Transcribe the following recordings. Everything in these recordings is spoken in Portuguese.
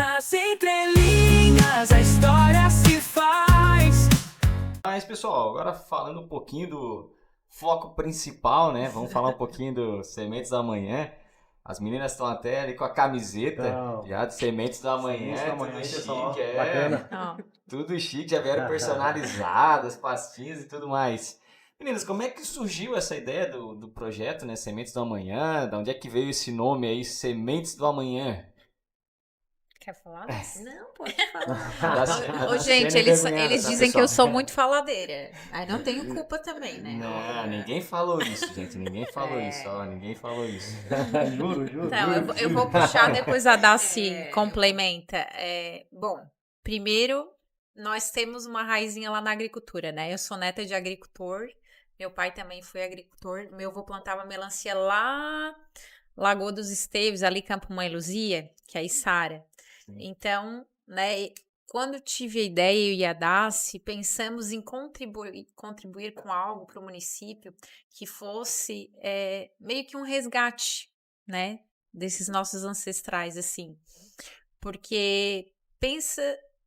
Nas entrelinhas a história se faz. Mas, pessoal, agora falando um pouquinho do foco principal, né? Vamos falar um pouquinho do Sementes da Manhã. As meninas estão até ali com a camiseta Então, já de Sementes da Manhã, Sementes da Manhã, tudo aí, chique, pessoal, bacana. Ó, tudo chique, já vieram personalizadas, pastinhas e tudo mais. Meninas, como é que surgiu essa ideia do projeto, né? Sementes do Amanhã? Da onde é que veio esse nome aí, Sementes do Amanhã? quer falar? Não, pode falar. Da Ô, gente, Ciane eles envergonhada, tá, dizem que eu pessoal? sou muito faladeira. Aí não tenho culpa também, né? Não, ninguém falou isso, gente. Ninguém falou É. isso, ó. Ninguém falou isso. Juro. Então, eu vou puxar, depois a Daci complementa. Bom, primeiro, nós temos uma raizinha lá na agricultura, né? Eu sou neta de agricultor, meu pai também foi agricultor, meu avô plantava melancia lá, Lagoa dos Esteves, ali Campo Mãe Luzia, que é a Içara. Então, né, quando tive a ideia, eu e a Daci, pensamos em contribuir com algo para o município que fosse meio que um resgate, né, desses nossos ancestrais, assim. Porque, pensa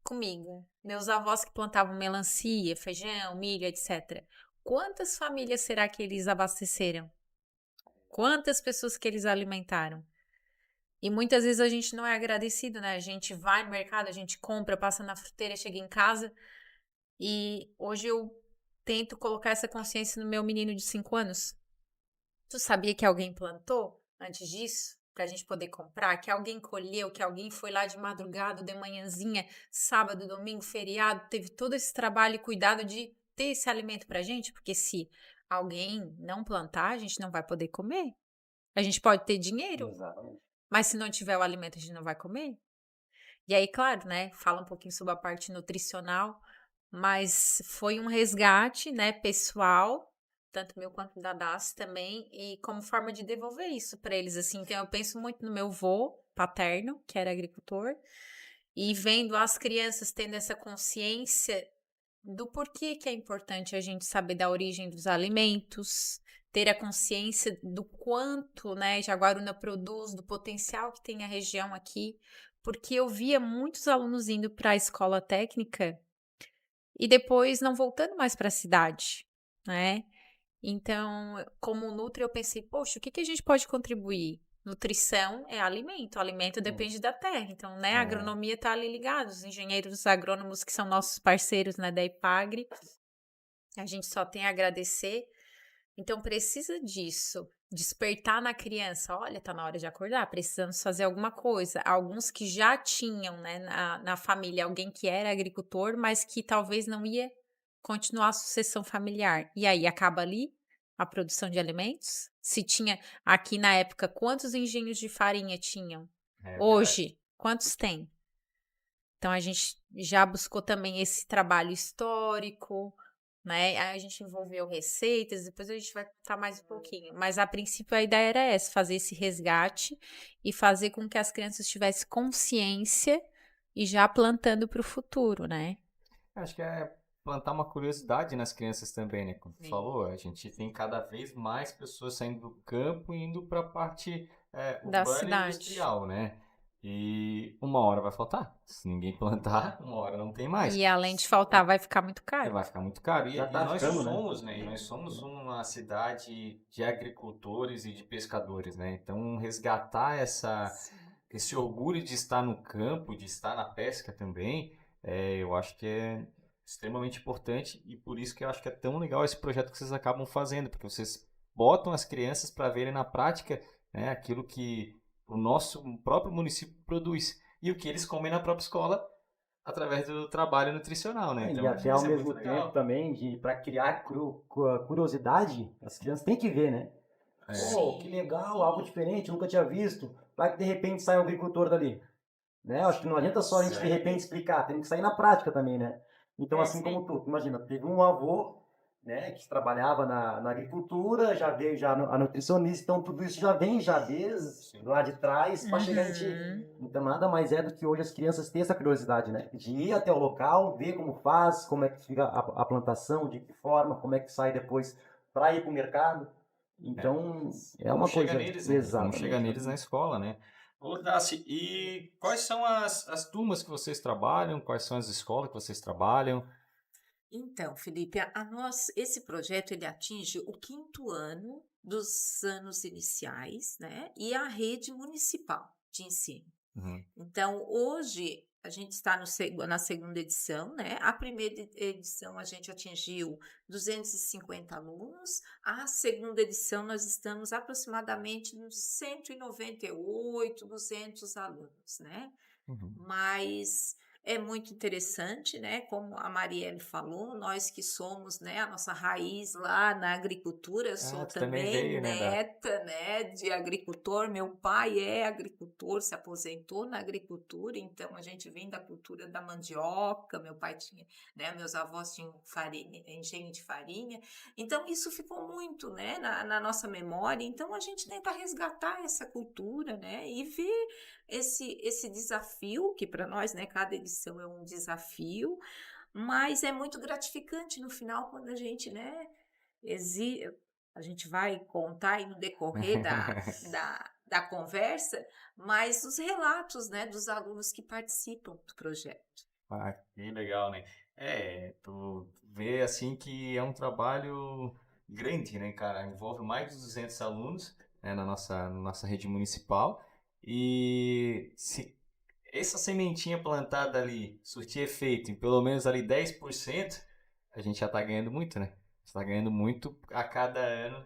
comigo, meus avós que plantavam melancia, feijão, milho, etc. Quantas famílias será que eles abasteceram? Quantas pessoas que eles alimentaram? E muitas vezes a gente não é agradecido, né? A gente vai no mercado, a gente compra, passa na fruteira, chega em casa. E hoje eu tento colocar essa consciência no meu menino de 5 anos. Tu sabia que alguém plantou antes disso? Pra gente poder comprar? Que alguém colheu, que alguém foi lá de madrugada, de manhãzinha, sábado, domingo, feriado, teve todo esse trabalho e cuidado de ter esse alimento pra gente? Porque se alguém não plantar, a gente não vai poder comer. A gente pode ter dinheiro, Exatamente. mas se não tiver o alimento, a gente não vai comer. E aí, claro, né, fala um pouquinho sobre a parte nutricional, mas foi um resgate, né, pessoal, tanto meu quanto da Das também, e como forma de devolver isso para eles, assim. Então, eu penso muito no meu avô paterno, que era agricultor, e vendo as crianças tendo essa consciência do porquê que é importante a gente saber da origem dos alimentos, ter a consciência do quanto, né, Jaguaruna produz, do potencial que tem a região aqui, porque eu via muitos alunos indo para a escola técnica e depois não voltando mais para a cidade, né? Então, como Nutri, eu pensei, poxa, o que a gente pode contribuir? Nutrição é alimento, alimento depende da terra. Então, né, a agronomia está ali ligada, os engenheiros agrônomos que são nossos parceiros, né, da IPAGRE, a gente só tem a agradecer. Então, precisa disso, despertar na criança, olha, tá na hora de acordar, precisamos fazer alguma coisa. Alguns que já tinham, né, na família, alguém que era agricultor, mas que talvez não ia continuar a sucessão familiar. E aí, acaba ali a produção de alimentos. Se tinha, aqui na época, quantos engenhos de farinha tinham? Hoje, quantos tem? Então, a gente já buscou também esse trabalho histórico, né? Aí a gente envolveu receitas, depois a gente vai contar mais um pouquinho. Mas, a princípio, a ideia era essa, fazer esse resgate e fazer com que as crianças tivessem consciência e já plantando para o futuro, né? Acho que é plantar uma curiosidade nas crianças também, né? Como tu Sim. falou, a gente tem cada vez mais pessoas saindo do campo e indo para a parte Da urbana e cidade. industrial, né? E uma hora vai faltar. Se ninguém plantar, uma hora não tem mais. E além de faltar, vai ficar muito E caro. vai ficar muito caro. E, Já e tá nós ficando, né? somos, né? E nós somos uma cidade de agricultores e de pescadores, né? Então, resgatar esse orgulho de estar no campo, de estar na pesca também, eu acho que é extremamente importante e por isso que eu acho que é tão legal esse projeto que vocês acabam fazendo, porque vocês botam as crianças para verem na prática, né, aquilo que o nosso próprio município produz e o que eles comem na própria escola através do trabalho nutricional, né? E Então, até ao isso é muito mesmo legal. tempo também, para criar curiosidade, as crianças têm que ver, né? Pô, que legal, algo diferente, nunca tinha visto. Vai que de repente sai um agricultor dali. Né? Acho que não adianta só a gente de repente explicar, tem que sair na prática também, né? Então, assim como tu, imagina, teve um avô, né, que trabalhava na agricultura, já veio já a nutricionista, então tudo isso já vem já desde lá de trás para chegar em ti. Então, nada mais é do que hoje as crianças têm essa curiosidade, né? De ir até o local, ver como faz, como é que fica a plantação, de que forma, como é que sai depois para ir para o mercado. Então, é uma Como chega coisa... neles, né? Como Exatamente. chega neles na escola, né? Ô, Daci, e quais são as turmas que vocês trabalham? Quais são as escolas que vocês trabalham? Então, Felipe, esse projeto ele atinge o 5º ano dos anos iniciais, né? E a rede municipal de ensino. Uhum. Então, hoje a gente está na segunda edição, né? A primeira edição a gente atingiu 250 alunos, a segunda edição nós estamos aproximadamente nos 198, 200 alunos, né? Uhum. Mas é muito interessante, né? Como a Marielle falou, nós que somos, né, a nossa raiz lá na agricultura, eu sou Tu também também veio, né, neta, né, de agricultor. Meu pai é agricultor, se aposentou na agricultura, então a gente vem da cultura da mandioca. Meu pai tinha, né, meus avós tinham farinha, engenho de farinha. Então isso ficou muito, né, na nossa memória. Então a gente tenta resgatar essa cultura, né, e ver esse desafio, que para nós, né, cada edição é um desafio, mas é muito gratificante no final quando a gente, né, a gente vai contar aí no decorrer da conversa, mas os relatos, né, dos alunos que participam do projeto. Ah, que legal, né? Tu vê assim que é um trabalho grande, né, cara? Envolve mais de 200 alunos, né, na nossa rede municipal. E se essa sementinha plantada ali surtir efeito em pelo menos ali 10%, a gente já está ganhando muito, né? Está ganhando muito a cada ano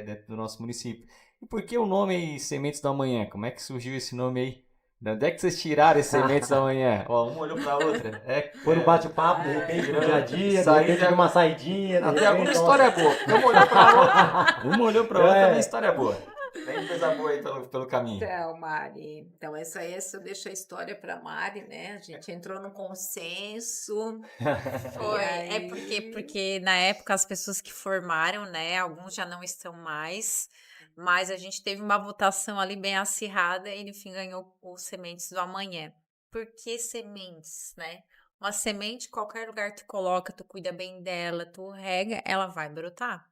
dentro do nosso município. E por que o nome aí, Sementes da Manhã? Como é que surgiu esse nome aí? De onde é que vocês tiraram esse Sementes da Manhã? Ó, uma olhou pra outra. Foi no bate-papo, de repente, no dia a dia, de repente, de uma saidinha. de Até alguma repente, história boa. Uma olhou pra outra. Uma olhou pra outra, É. tem história boa. Tem coisa boa aí pelo caminho. Então, Mari, então essa eu deixo a história para Mari, né? A gente entrou num consenso. Foi, E aí- porque na época as pessoas que formaram, né, alguns já não estão mais, mas a gente teve uma votação ali bem acirrada e no fim ganhou o Sementes do Amanhã. Por que sementes, né? Uma semente, qualquer lugar tu coloca, tu cuida bem dela, tu rega, ela vai brotar.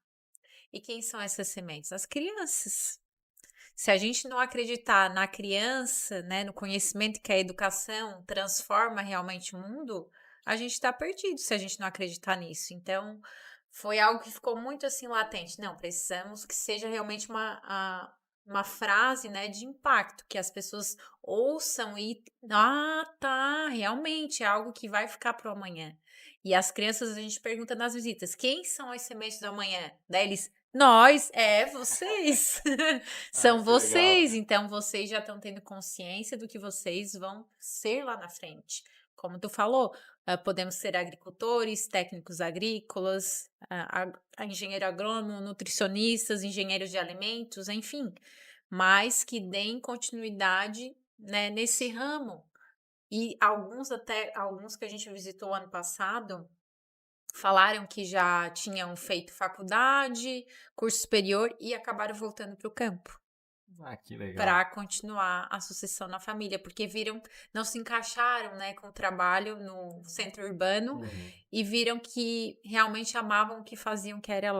E quem são essas sementes? As crianças. Se a gente não acreditar na criança, né, no conhecimento que a educação transforma realmente o mundo, a gente está perdido se a gente não acreditar nisso. Então, foi algo que ficou muito assim latente. Não, precisamos que seja realmente uma frase, né, de impacto, que as pessoas ouçam e, tá, realmente é algo que vai ficar para o amanhã. E as crianças, a gente pergunta nas visitas, quem são as sementes do amanhã? Daí eles, nós, vocês. São que vocês, legal. então vocês já estão tendo consciência do que vocês vão ser lá na frente. Como tu falou, podemos ser agricultores, técnicos agrícolas, engenheiro agrônomo, nutricionistas, engenheiros de alimentos, enfim, mas que deem continuidade, né, nesse ramo. E alguns que a gente visitou ano passado, falaram que já tinham feito faculdade, curso superior e acabaram voltando para o campo Ah, que legal. para continuar a sucessão na família, porque viram, não se encaixaram, né, com o trabalho no centro urbano e viram que realmente amavam o que faziam, que era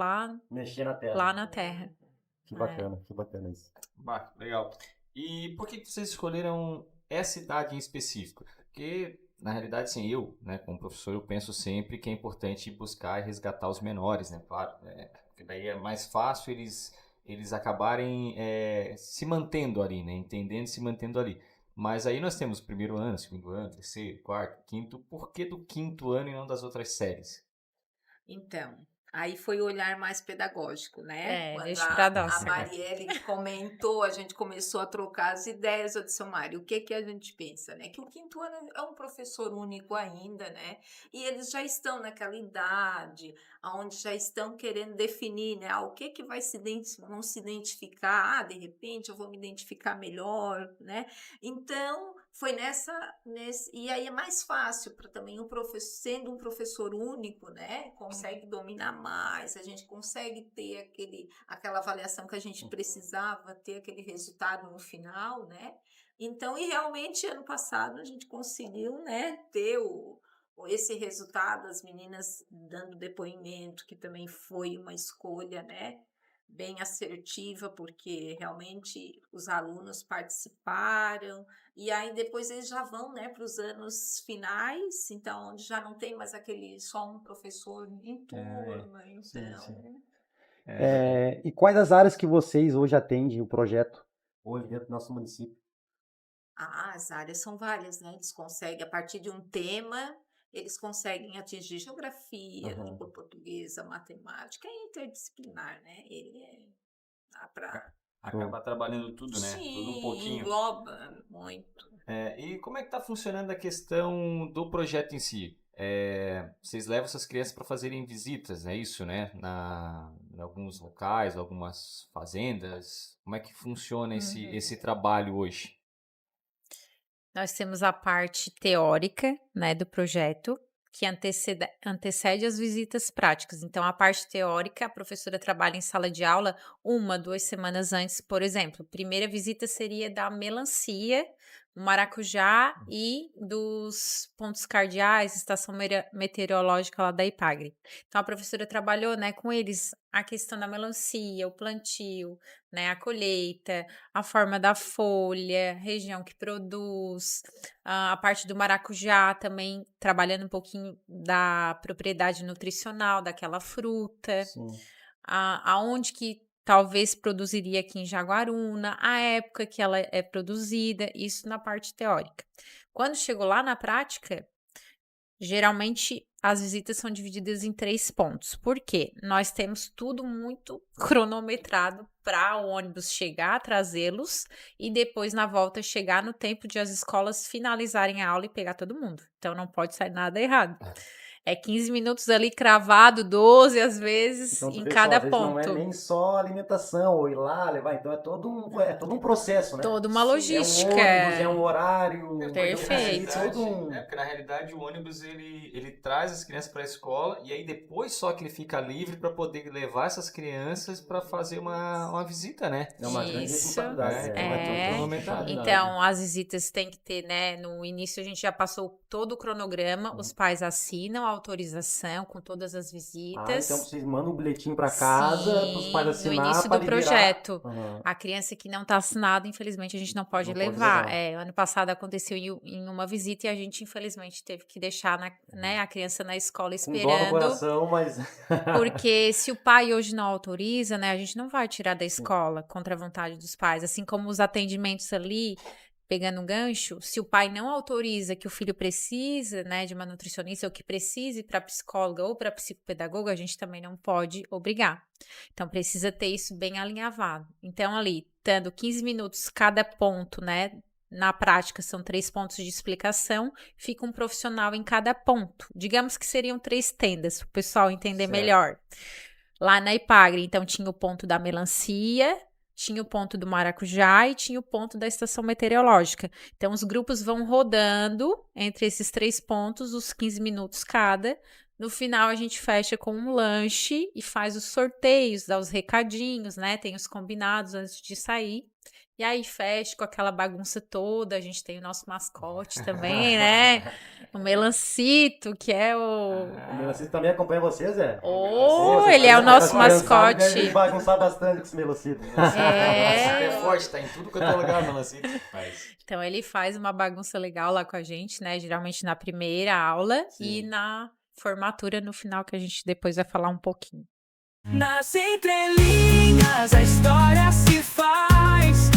Mexer na terra. lá na terra. Que bacana isso. Bah, legal. E por que vocês escolheram essa idade em específico? Porque, na realidade, assim, eu, né, como professor, eu penso sempre que é importante buscar e resgatar os menores, né, claro, porque daí é mais fácil eles acabarem se mantendo ali, né, entendendo e se mantendo ali. Mas aí nós temos o primeiro ano, segundo ano, terceiro, quarto, quinto. Por que do quinto ano e não das outras séries? Então, aí foi o olhar mais pedagógico, né? Quando deixa pra a nossa. Marielle comentou, a gente começou a trocar as ideias. Eu disse, Mário, o que que a gente pensa, né? Que o 5º ano é um professor único ainda, né? E eles já estão naquela idade, onde já estão querendo definir, né? O que que vão se identificar? De repente eu vou me identificar melhor, né? Então, foi e aí é mais fácil para também o professor, sendo um professor único, né, consegue dominar mais, a gente consegue ter aquela avaliação que a gente precisava, ter aquele resultado no final, né? Então, e realmente ano passado a gente conseguiu, né, ter esse resultado, as meninas dando depoimento, que também foi uma escolha, né, bem assertiva, porque realmente os alunos participaram, e aí depois eles já vão, né, para os anos finais, então onde já não tem mais aquele só um professor em turma, sim. então E quais as áreas que vocês hoje atendem o projeto hoje dentro do nosso município? as áreas são várias, né? Eles conseguem, a partir de um tema, eles conseguem atingir geografia, Aham. língua portuguesa, matemática, é interdisciplinar, né? Dá pra, Acaba trabalhando tudo, né? Tudo um sim, pouquinho. engloba muito. E como é que está funcionando a questão do projeto em si? Vocês levam essas crianças para fazerem visitas, é isso, né? Em alguns locais, algumas fazendas. Como é que funciona esse trabalho hoje? Nós temos a parte teórica, né, do projeto, que antecede as visitas práticas. Então, a parte teórica, a professora trabalha em sala de aula 1, 2 semanas antes, por exemplo. Primeira visita seria da melancia, o maracujá e dos pontos cardeais, estação meteorológica lá da IPAGRE. Então, a professora trabalhou, né, com eles a questão da melancia, o plantio, né, a colheita, a forma da folha, região que produz, a parte do maracujá também, trabalhando um pouquinho da propriedade nutricional daquela fruta, Sim. aonde que talvez produziria aqui em Jaguaruna, a época que ela é produzida, isso na parte teórica. Quando chegou lá na prática, geralmente as visitas são divididas em 3 pontos. Por quê? Nós temos tudo muito cronometrado para o ônibus chegar, trazê-los e depois na volta chegar no tempo de as escolas finalizarem a aula e pegar todo mundo. Então não pode sair nada errado. É 15 minutos ali cravado, 12 às vezes, Então, tu em vê só, cada às vezes não é ponto. nem só alimentação, ou ir lá, levar, então é todo um processo, né? Toda uma É um logística. ônibus, é um horário, Perfeito. Porque na realidade o ônibus ele traz as crianças para a escola e aí depois só que ele fica livre para poder levar essas crianças para fazer uma visita, né? É uma grande Isso, responsabilidade. Então é tudo é. cronometrado. Então, as visitas tem que ter, né? No início a gente já passou todo o cronograma, os pais assinam a autorização com todas as Então visitas. vocês mandam um bilhetinho para casa, para os pais Sim, no assinar, início para do liberar. projeto. Aham. A criança que não está assinada, infelizmente, a gente não pode Não pode levar. levar. Ano passado aconteceu em uma visita e a gente, infelizmente, teve que deixar né, a criança na escola Com dó no esperando. coração, mas Porque se o pai hoje não autoriza, né, a gente não vai tirar da escola contra a vontade dos pais. Assim como os atendimentos ali, pegando um gancho, se o pai não autoriza que o filho precisa, né, de uma nutricionista ou que precise para psicóloga ou para psicopedagoga, a gente também não pode obrigar. Então, precisa ter isso bem alinhavado. Então, ali, dando 15 minutos cada ponto, né, na prática são 3 pontos de explicação, fica um profissional em cada ponto. Digamos que seriam 3 tendas, para o pessoal entender Certo. melhor. Lá na IPAGRE, então, tinha o ponto da melancia, tinha o ponto do maracujá e tinha o ponto da estação meteorológica. Então, os grupos vão rodando entre esses 3 pontos, os 15 minutos cada. No final, a gente fecha com um lanche e faz os sorteios, dá os recadinhos, né? Tem os combinados antes de sair. E aí fecha com aquela bagunça toda. A gente tem o nosso mascote também, né? O Melancito, que é o... o Melancito também acompanha vocês, é? Ele é o nosso Deve mascote. bagunçar bastante com esse Melancito. É forte, tá em tudo quanto é lugar, Melancito. Mas Então, ele faz uma bagunça legal lá com a gente, né? Geralmente na primeira aula e na formatura no final, que a gente depois vai falar um pouquinho. Nas entrelinhas a história se faz.